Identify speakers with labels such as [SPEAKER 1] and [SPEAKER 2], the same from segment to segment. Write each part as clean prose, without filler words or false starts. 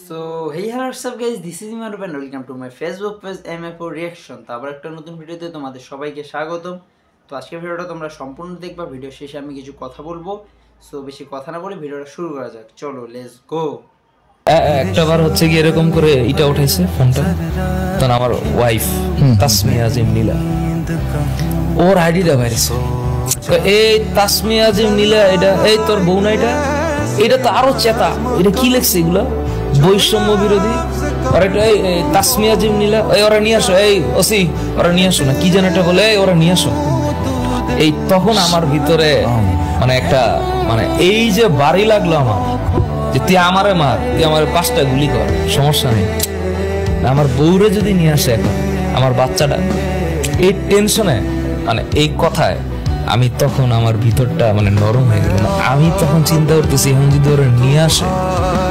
[SPEAKER 1] So hey hello WhatsApp guys, this is ইমার রুবেন, welcome to my Facebook page MF4 reaction. তো আবার একটা নতুন ভিডিওতে তোমাদের সবাইকে স্বাগতম। তো আজকের ভিডিওটা তোমরা সম্পূর্ণ দেখবা। ভিডিও শেষে আমি কিছু কথা বলবো। সো বেশি কথা না বলে ভিডিওটা শুরু করা যাক, চলো লেটস গো।
[SPEAKER 2] একটা বার হচ্ছে কি এরকম করে এটা উঠাইছে ফোনটা, তখন আমার ওয়াইফ তাসমিয়া আজিম নীলা ওর আইডিটা বাইরেছে। এই তাসমিয়া আজিম নীলা, এটা এই তোর বউ না, এটা তো আরো চেতা। এটা কি লেখছে এগুলা? বৈষম্য বিরোধী। আর এটা এই তাসমিয়া আজিম নীলা, এই ওরা নিয়ে আসো, এই ওসি ওরা নিয়ে আসো, না কি যেন এটা বলে, এই ওরা নিয়ে আসো। এই তখন আমার ভিতরে মানে একটা মানে এই যে বাড়ি লাগলো আমার, যে তুই আমারে মার, তুই আমার 5টা গুলি কর, সমস্যা নেই, আমার বউরে যদি নিয়ে আসে এখন আমার বাচ্চাটা, এই টেনশনে মানে এই কথায় আমি তখন আমার ভিতরটা মানে নরম হয়ে গেল। আমি তখন চিন্তা করতেছি, এখন যদি ওরা নিয়ে আসে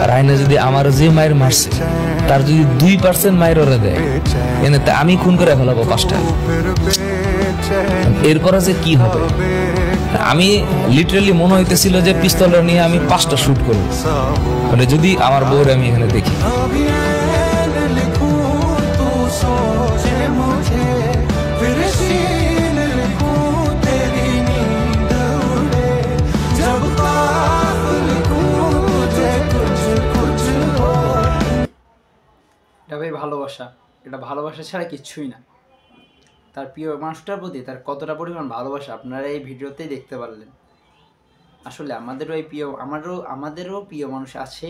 [SPEAKER 2] আর আইনা যদি আমার যে মায়ের মারছে তার যদি 2% মায়ের ওরা দেয়, এনে আমি খুন করে ফেলাবো 5টা। এরপরে যে কি হবে, আমি লিটারালি মনে হইতেছিল যে পিস্তলটা নিয়ে আমি 5টা শুট করবো, মানে যদি আমার বউরে আমি এখানে দেখি।
[SPEAKER 1] এটা ভাই ভালোবাসা, এটা ভালোবাসা ছাড়া কিচ্ছুই না। তার প্রিয় মানুষটার প্রতি তার কতটা পরিমাণ ভালোবাসা আপনারা এই ভিডিওতেই দেখতে পারলেন। আসলে আমাদেরও প্রিয় মানুষ আছে,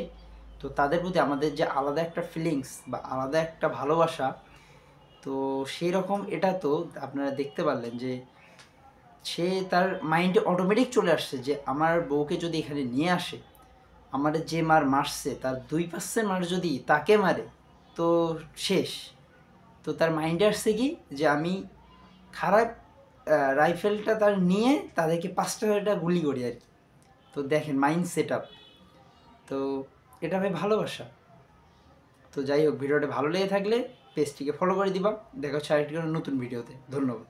[SPEAKER 1] তো তাদের প্রতি আমাদের যে আলাদা একটা ফিলিংস বা আলাদা একটা ভালোবাসা, তো সেই রকম এটা তো আপনারা দেখতে পারলেন যে সে তার মাইন্ডে অটোমেটিক চলে আসছে যে আমার বউকে যদি এখানে নিয়ে আসে, আমার যে মারছে তার 2% মার যদি তাকে মারে তো শেষ। তো তার মাইন্ডে আসছে কি যে আমি খারাপ রাইফেলটা তার নিয়ে তাদেরকে 5টা গুলি করি আর কি। তো দেখেন মাইন্ড সেট আপ, তো এটা ভাই ভালোবাসা। তো যাই হোক, ভিডিওটা ভালো লেগে থাকলে পেজটিকে ফলো করে দিবা। দেখা হচ্ছে আরেকটি নতুন ভিডিওতে। ধন্যবাদ।